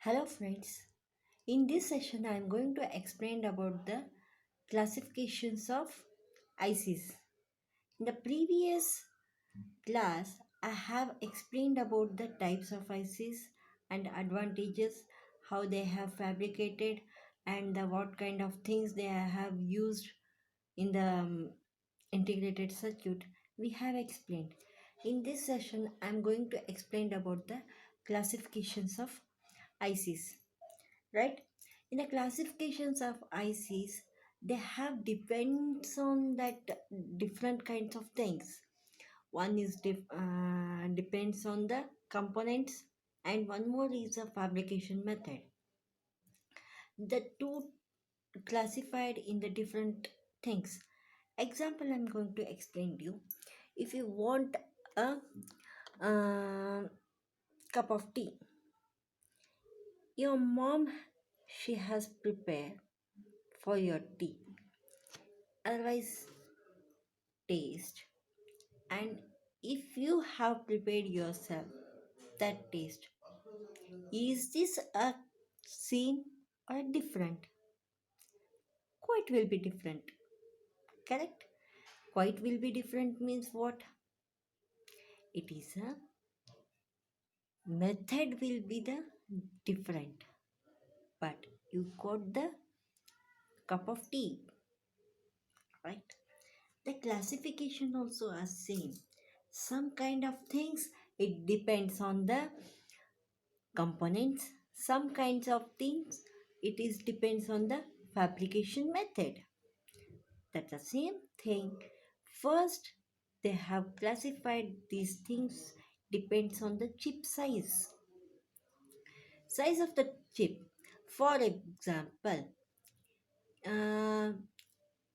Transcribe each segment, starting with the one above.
Hello friends. In this session I am going to explain about the classifications of ICs. In the previous class I have explained about the types of ICs and advantages, how they have fabricated and what kind of things they have used in the integrated circuit. We have explained. In this session I am going to explain about the classifications of ICs, right? In the classifications of ICs, they have depends on that different kinds of things. One is depends on the components, and one more is a fabrication method. The two classified in the different things. Example, I'm going to explain to you. If you want a cup of tea, your mom, she has prepared for your tea, otherwise taste, and if you have prepared yourself that taste, is this a same or different? Quite will be different, correct? Quite will be different means what? It is a method will be the different, but you got the cup of tea, right? The classification also are same. Some kind of things, it depends on the components. Some kinds of things, it is depends on the fabrication method. That's the same thing. First, they have classified these things depends on the chip size of the chip. For example, uh,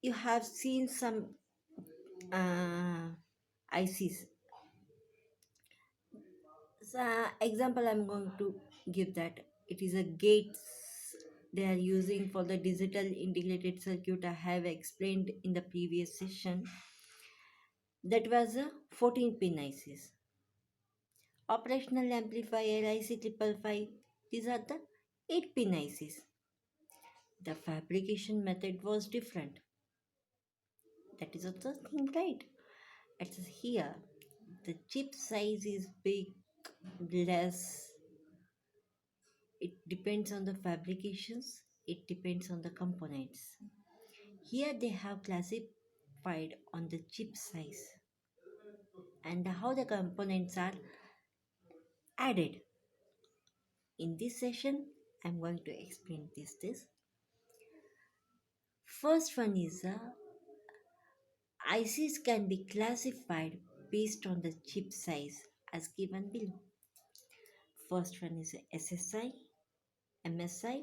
you have seen some ICs. So, example I'm going to give that it is a gates they are using for the digital integrated circuit. I have explained in the previous session. That was a 14 pin ICs. Operational amplifier IC 555. These are the 8 pin ICs. The fabrication method was different. That is also thing, right? It's here. The chip size is big, less. It depends on the fabrications. It depends on the components. Here they have classified on the chip size and how the components are added. In this session, I'm going to explain this. First one is ICs can be classified based on the chip size as given below. First one is SSI, MSI,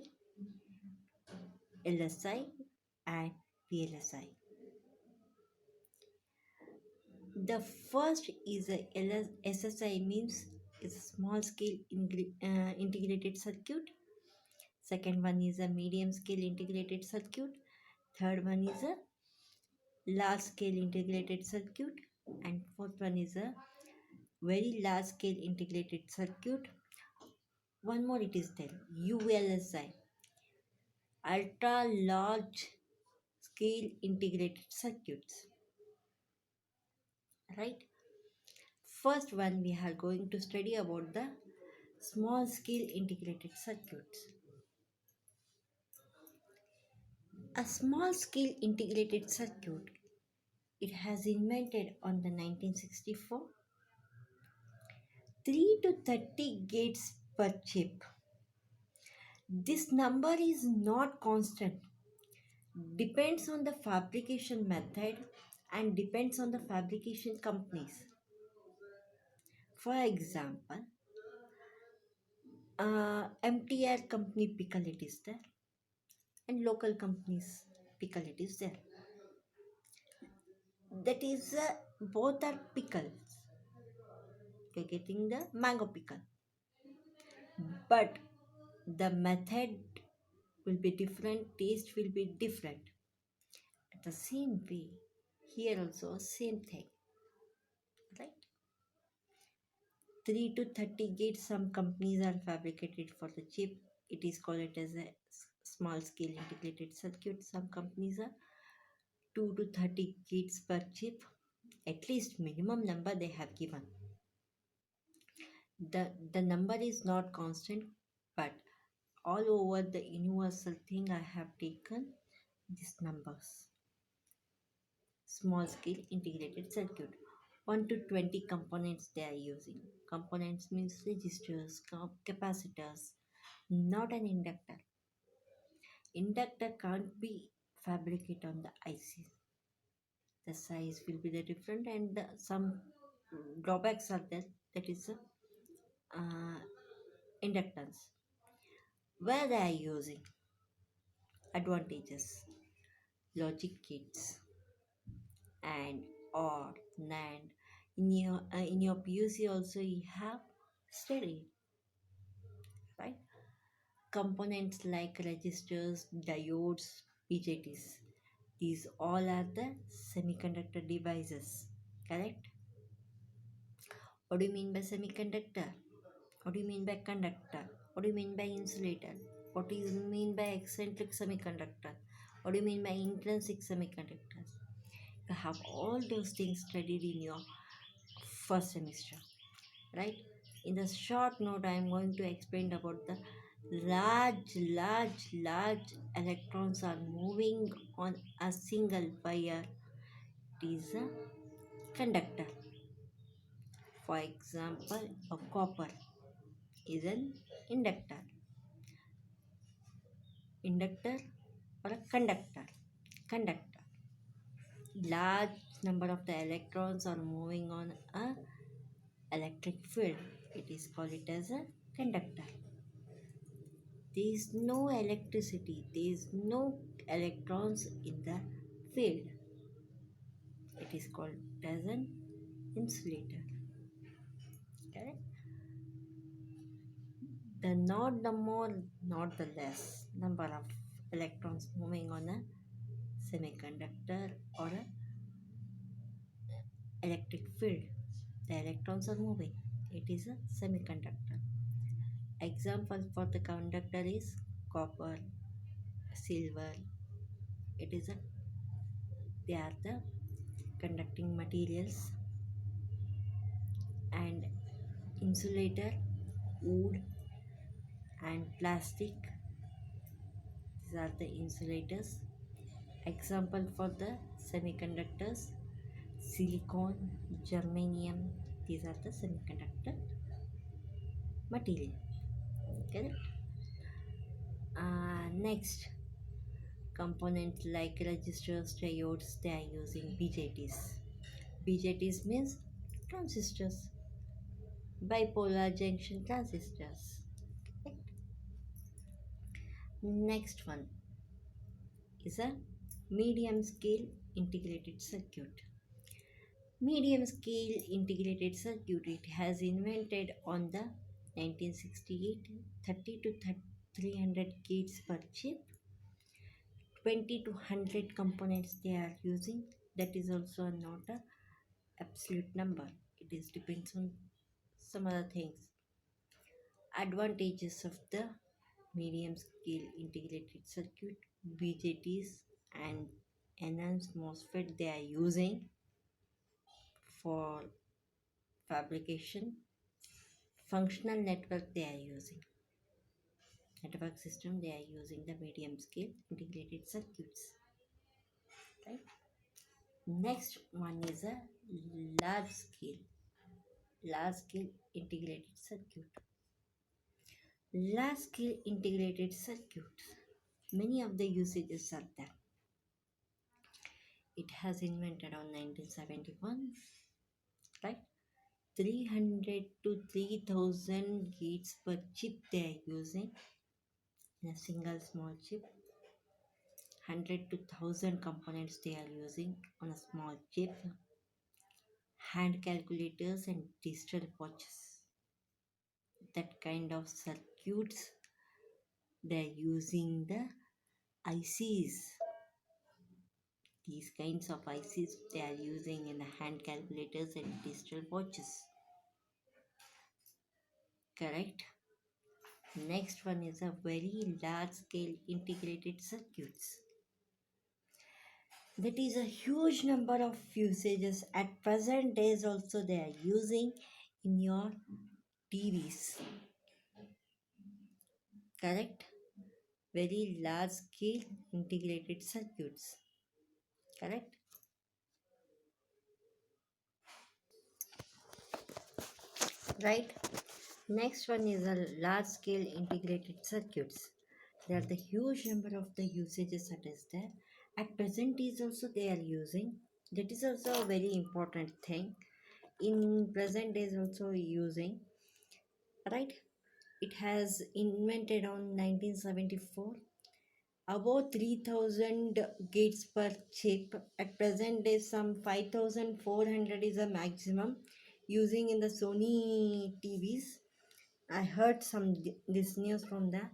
LSI, and VLSI. The first is a SSI, means it's a small scale integrated circuit. Second one is a medium scale integrated circuit. Third one is a large scale integrated circuit. And fourth one is a very large scale integrated circuit. One more it is there, ULSI, ultra large scale integrated circuits, right? First one we are going to study about the small scale integrated circuits. A small scale integrated circuit, it has invented on the 1964. 3 to 30 gates per chip. This number is not constant. Depends on the fabrication method and depends on the fabrication companies. For example, MTR company pickle it is there and local companies pickle it is there. That is both are pickles. You're getting the mango pickle, but the method will be different, taste will be different. The same way, here also same thing, right? 3 to 30 gates some companies are fabricated for the chip. It is called it as a small scale integrated circuit. Some companies are 2 to 30 kits per chip, at least minimum number they have given. The number is not constant, but all over the universal thing I have taken these numbers. Small scale integrated circuit, 1 to 20 components they are using. Components means resistors, capacitors, not an inductor. Inductor can't be fabricated on the IC. The size will be the different, and some drawbacks are there. That is uh, inductance. Where they are using advantages, logic kits and or NAND. In your PUC also you have studied, right? Components like resistors, diodes, BJTs. These all are the semiconductor devices, correct? What do you mean by semiconductor? What do you mean by conductor? What do you mean by insulator? What do you mean by eccentric semiconductor? What do you mean by intrinsic semiconductors? You have all those things studied in your first semester, right? In the short note, I am going to explain about the large electrons are moving on a single wire. It is a conductor. For example, a copper is an inductor. Inductor or a conductor. Conductor. Large number of the electrons are moving on a electric field. It is called it as a conductor. There is no electricity. There is no electrons in the field. It is called as an insulator. Correct? The not the more, not the less number of electrons moving on a semiconductor or a electric field. The electrons are moving. It is a semiconductor. Example for the conductor is copper, silver. It is a they are the conducting materials. And insulator, wood and plastic. These are the insulators. Example for the semiconductors, silicon, germanium. These are the semiconductor material. Correct? Next, components like resistors, diodes, they are using BJTs. BJTs means transistors, bipolar junction transistors. Right? Next one is a medium scale integrated circuit. Medium scale integrated circuit, it has invented on the 1968, 30 to 300 kits per chip, 20 to 100 components they are using. That is also not a absolute number. It is depends on some other things. Advantages of the medium scale integrated circuit, BJTs and enhanced MOSFET they are using for fabrication. Functional network they are using. Network system they are using the medium scale integrated circuits. Right? Next one is a large scale. Large scale integrated circuit. Large scale integrated circuits. Many of the usages are there. It has invented on 1971, right? 300 to 3000 gates per chip they are using in a single small chip. 100 to 1000 components they are using on a small chip. Hand calculators and digital watches. That kind of circuits they're using the ICs. These kinds of ICs they are using in the hand calculators and digital watches. Correct? Next one is a very large scale integrated circuits. That is a huge number of usages at present days also they are using in your TVs. Correct? Very large scale integrated circuits. Correct? Right? Next one is a large scale integrated circuits. There are the huge number of the usages that is there. At present is also they are using. That is also a very important thing. In present days also using. Right? It has invented on 1974. About 3000 gates per chip. At present days some 5400 is a maximum using in the Sony TVs. I heard this news from there.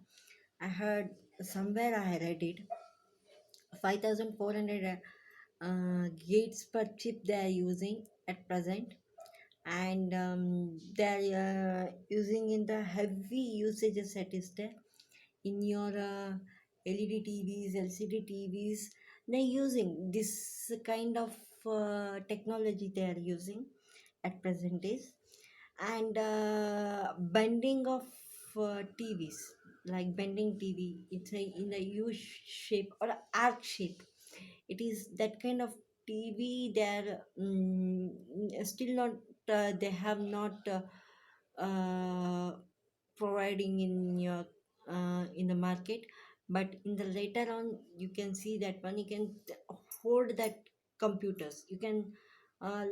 I heard somewhere I read it. 5400 gates per chip they are using at present, and they are using in the heavy usages that is there in your LED TVs, LCD TVs. They're using this kind of technology they are using at present days, and bending of TVs, like bending TV, it's in a U shape or a arc shape. It is that kind of TV. They're still not. They have not providing in your in the market, but in the later on you can see that one you can hold that computers. You can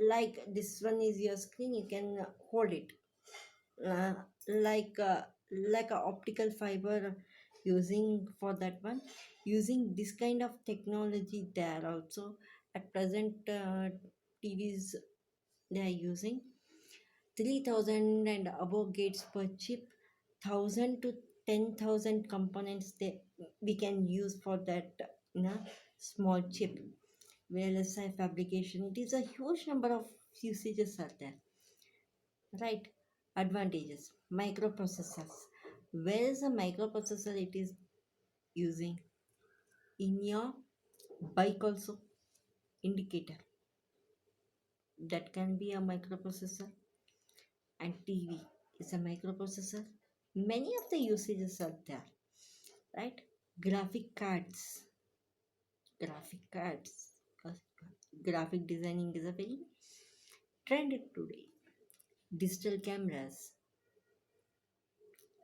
like this one is your screen. You can hold it uh, like uh, like a optical fiber using for that one, using this kind of technology there also at present TVs they are using 3000 and above gates per chip, 1000 to 10,000 components they we can use for that small chip VLSI fabrication. It is a huge number of usages are there. Right? Advantages: microprocessors. Where is a microprocessor it is using? In your bike also, indicator. That can be a microprocessor, and TV is a microprocessor. Many of the usages are there, right? Graphic cards. Graphic cards. Uh, Graphic designing is a very trended today. Digital cameras.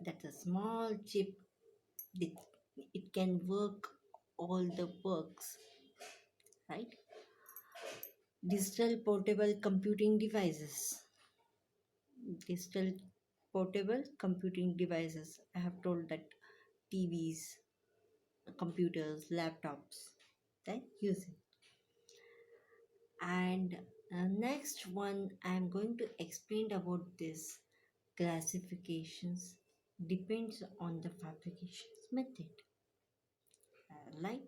That's a small chip. It, it can work all the works, right? Digital portable computing devices. Digital portable computing devices. I have told that TVs, computers, laptops, they use it. And next one, I am going to explain about this classifications depends on the fabrications method. Like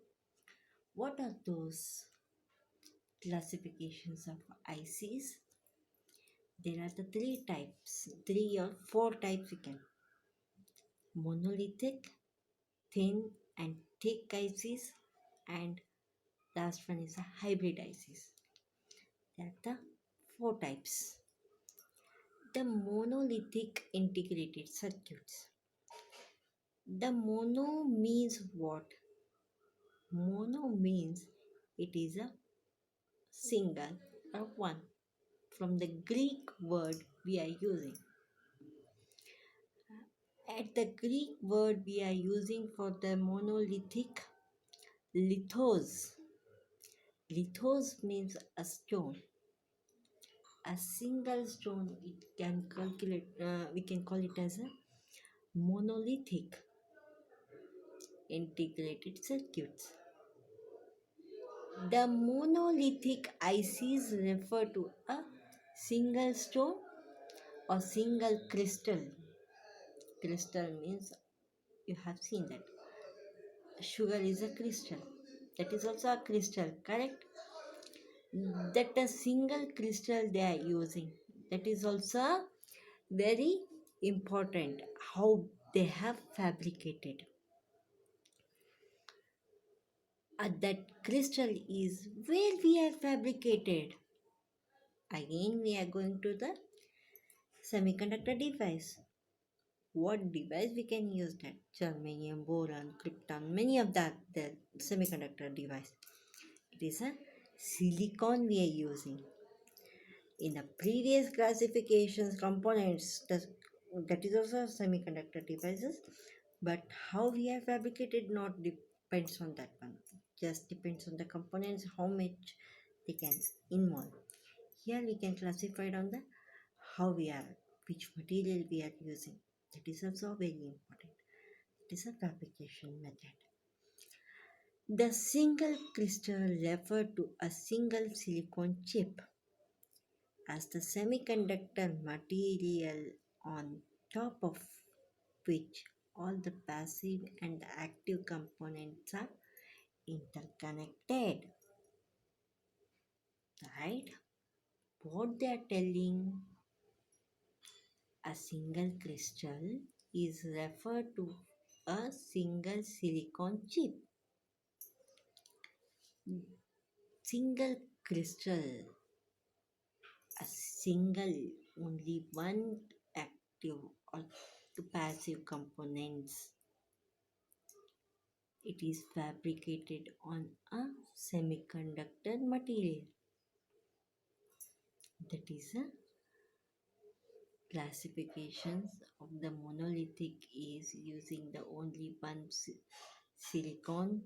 what are those classifications of ICs? There are the three types, three or four types we can: monolithic, thin, and thick ICs, and last one is a hybrid ICs. There are the four types. The monolithic integrated circuits. The mono means what? Mono means it is a single or one. From the Greek word we are using. At the Greek word we are using for the monolithic, lithos. Lithos means a stone. A single stone. It can calculate. We can call it as a monolithic integrated circuits. The monolithic ICs refer to a single stone or single crystal. Crystal means you have seen that sugar is a crystal. That is also a crystal, correct? That a single crystal they are using. That is also very important. How they have fabricated. That crystal is where we are fabricated. Again, we are going to the semiconductor device. What device we can use that? Germanium, boron, krypton, many of that the semiconductor device. It is a silicon we are using. In the previous classifications components, that is also semiconductor devices, but how we are fabricated not depends on that one. Just depends on the components, how much they can involve. Here we can classify it on the how we are, which material we are using. That is also very important. It is a fabrication method. The single crystal refer to a single silicon chip as the semiconductor material on top of which all the passive and active components are interconnected. Right? What they are telling, a single crystal is referred to a single silicon chip. Single crystal, a single, only one active or two passive components. It is fabricated on a semiconductor material. That is a classifications of the monolithic is using the only one silicon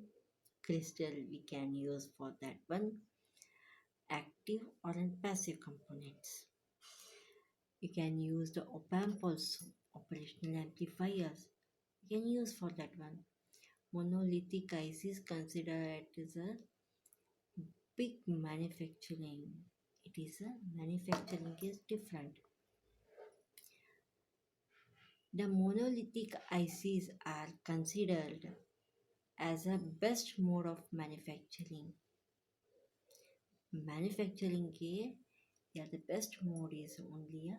crystal we can use for that one active or passive components. You can use the op-amp also, operational amplifiers. You can use for that one. Monolithic IC is considered as a big manufacturing. It is a manufacturing is different. The monolithic ICs are considered as a best mode of manufacturing. Manufacturing के yeah, the best mode is only a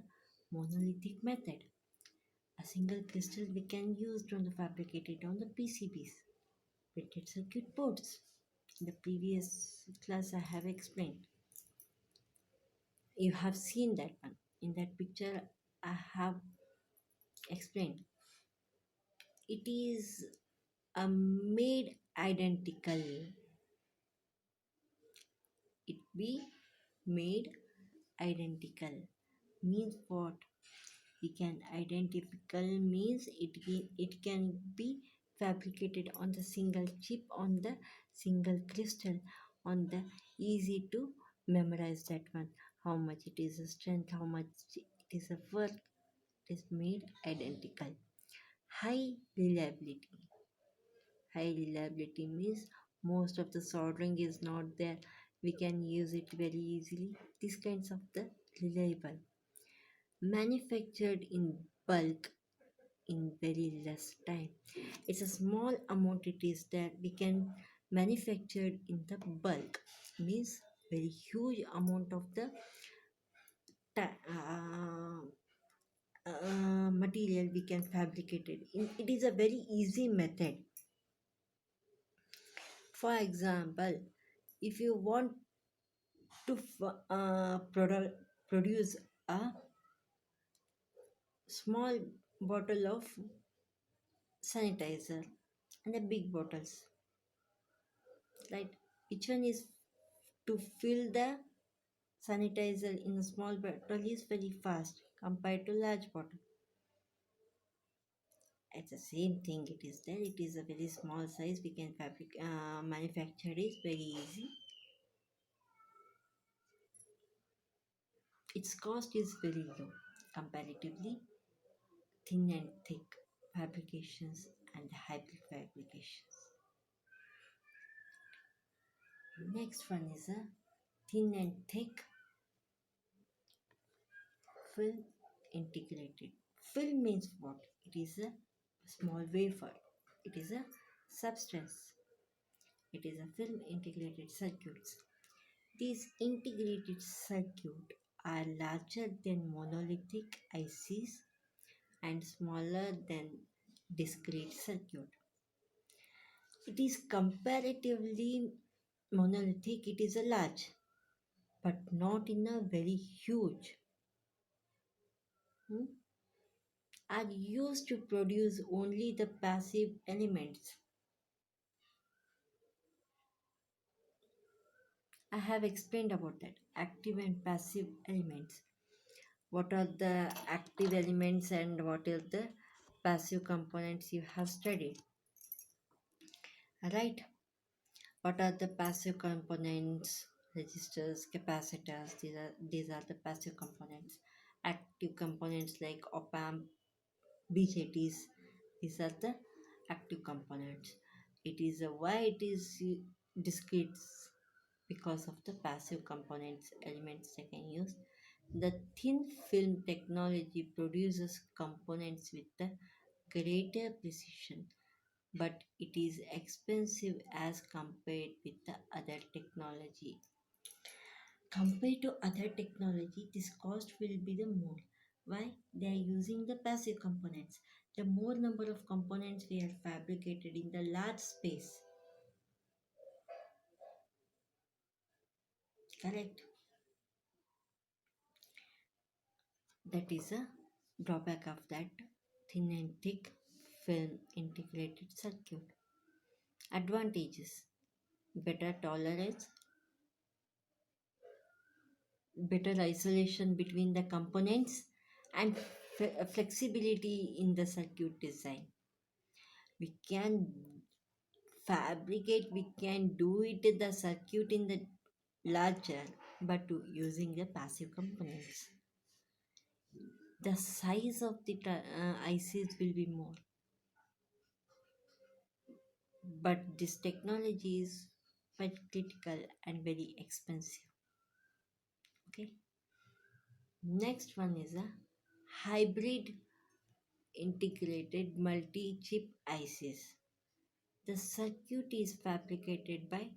monolithic method. A single crystal we can use to fabricate it on the PCBs, printed circuit boards. In the previous class I have explained. You have seen that one. In that picture I have explained. It is made identical. It be made identical. Means what? We can identical means it can be fabricated on the single chip, on the single crystal, on the easy to memorize that one. How much it is a strength, how much it is a work. It is made identical. High reliability. High reliability means most of the soldering is not there. We can use it very easily. These kinds of the reliable. Manufactured in bulk in very less time. It's a small amount it is that we can manufacture in the bulk. Means very huge amount of the material we can fabricate it. It is a very easy method. For example, if you want to produce a small bottle of sanitizer and a big bottles, right? Each one is to fill the sanitizer in a small bottle is very fast compared to large bottle. It's the same thing it is there. It is a very small size. We can manufacture it very easy. Its cost is very low comparatively thin and thick fabrications and hybrid fabrications. Next one is a thin and thick film integrated. Film means what? It is a small wafer. It is a substance. It is a film integrated circuits. These integrated circuits are larger than monolithic ICs and smaller than discrete circuit. It is comparatively monolithic, it is a large, but not in a very huge. hmm, Are used to produce only the passive elements. I have explained about that active and passive elements. What are the active elements and what are the passive components you have studied? Right? What are the passive components? Resistors, capacitors, these are the passive components. Active components like op amp, BJTs, these are the active components. It is why it is discrete, because of the passive components elements they can use. The thin film technology produces components with the greater precision, but it is expensive as compared with the other technology. Compared to other technology, this cost will be the more. Why? They are using the passive components. The more number of components we are fabricated in the large space, correct? That is a drawback of that thin and thick film integrated circuit. Advantages: better tolerance, better isolation between the components, and flexibility in the circuit design. We can fabricate, we can do it in the circuit in the larger, but using the passive components. The size of the ICs will be more, but this technology is quite critical and very expensive. Okay. Next one is a hybrid integrated multi-chip ICs. The circuit is fabricated by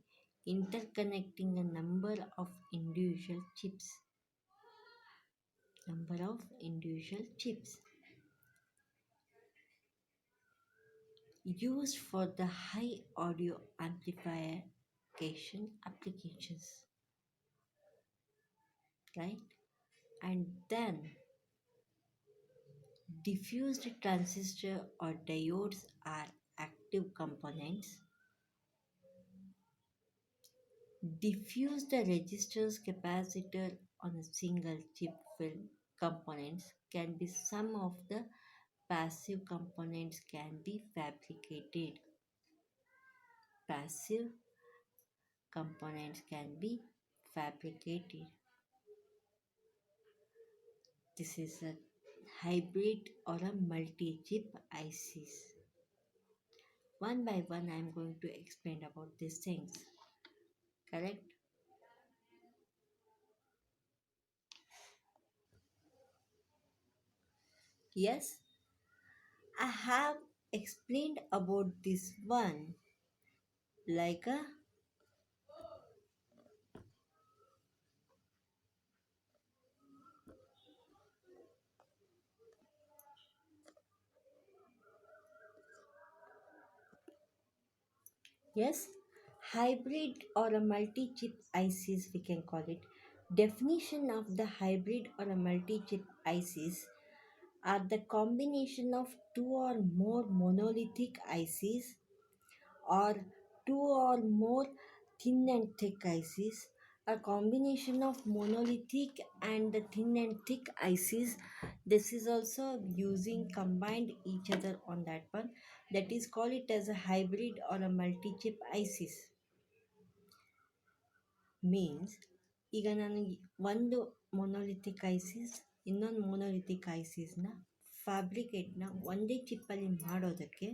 interconnecting a number of individual chips used for the high audio amplification applications, right? And then diffused transistor or diodes are active components. Diffuse the resistors capacitor on a single chip film components can be some of the passive components can be fabricated. Passive components can be fabricated. This is a hybrid or a multi-chip ICs. One by one, I am going to explain about these things. Correct? Yes, I have explained about this one like a yes, hybrid or a multi-chip ICs we can call it. Definition of the hybrid or a multi-chip ICs are the combination of two or more monolithic ICs or two or more thin and thick ICs. A combination of monolithic and the thin and thick ICs. This is also using combined each other on that one. That is call it as a hybrid or a multi-chip ICs. Means ಈಗ ನಾನು ಒಂದು monolithic ICs ಇನ್ನೊಂದು monolithic ಐಸಿಸ್ನ ಫ್ಯಾಬ್ರಿಕೇಟ್ನ ಒಂದೇ ಚಿಪ್ಪಲ್ಲಿ ಮಾಡೋದಕ್ಕೆ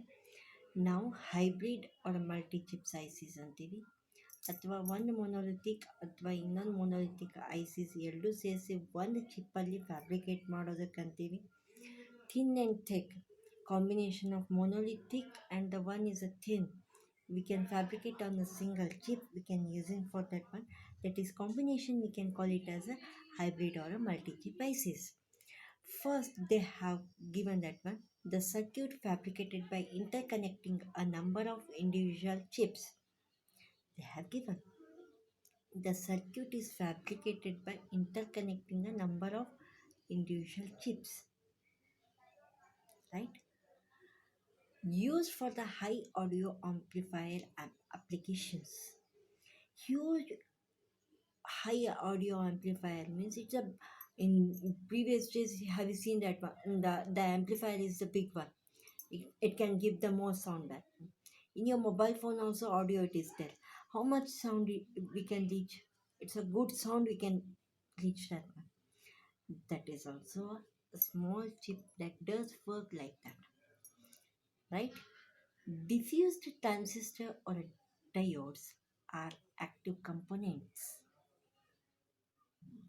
ನಾವು hybrid or multi chips ICs ಅಂತೀವಿ. ಅಥವಾ ಒಂದು ಮೊನೊಲಿಥಿಕ್ ಅಥವಾ ಇನ್ನೊಂದು ಮೊನೊಲಿಥಿಕ್ ಐಸಿಸ್ ಎರಡೂ ಸೇರಿಸಿ ಒಂದು ಚಿಪ್ಪಲ್ಲಿ fabricate ಮಾಡೋದಕ್ಕಂತೀವಿ. Thin and thick combination of monolithic and the one is a thin, we can fabricate on a single chip, we can use it for that one. That is combination, we can call it as a hybrid or a multi-chip ICs. First they have given that one the circuit fabricated by interconnecting a number of individual chips. They have given the circuit is fabricated by interconnecting a number of individual chips, right? Used for the high audio amplifier applications. Huge high audio amplifier means it's a in previous days have you seen that one? The amplifier is the big one. It can give the more sound that in your mobile phone also audio it is there. How much sound we can reach? It's a good sound we can reach that one. That is also a small chip that does work like that, right? Diffused transistor or diodes are active components.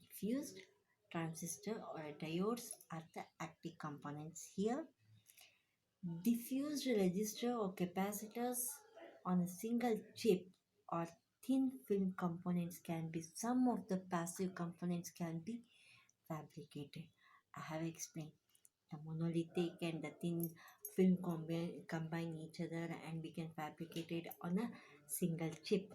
Diffused transistor or diodes are the active components here. Diffused resistor or capacitors on a single chip or thin film components can be some of the passive components can be fabricated. I have explained the monolithic and the thin film combine each other and we can fabricate it on a single chip.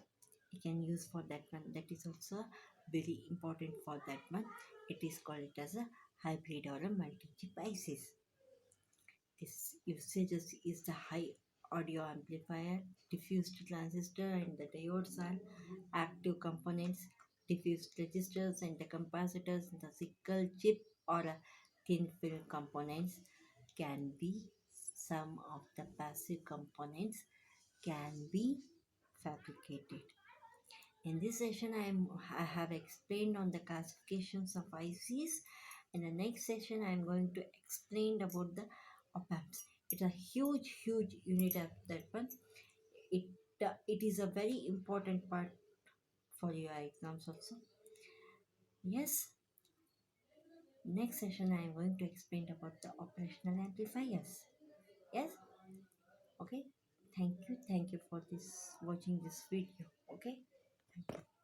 We can use for that one. That is also very important for that one. It is called it as a hybrid or a multi-chip ICs. This usages is the high audio amplifier, diffused transistor, and the diodes are active components. Diffused resistors and the capacitors, the single chip or a thin film components can be some of the passive components can be fabricated. In this session, I have explained on the classifications of ICs. In the next session, I am going to explain about the op-amps. It's a huge unit of that one. It it is a very important part for your exams also. Yes, next session I am going to explain about the operational amplifiers. Yes, okay. Thank you for this watching this video. Okay. Thank you.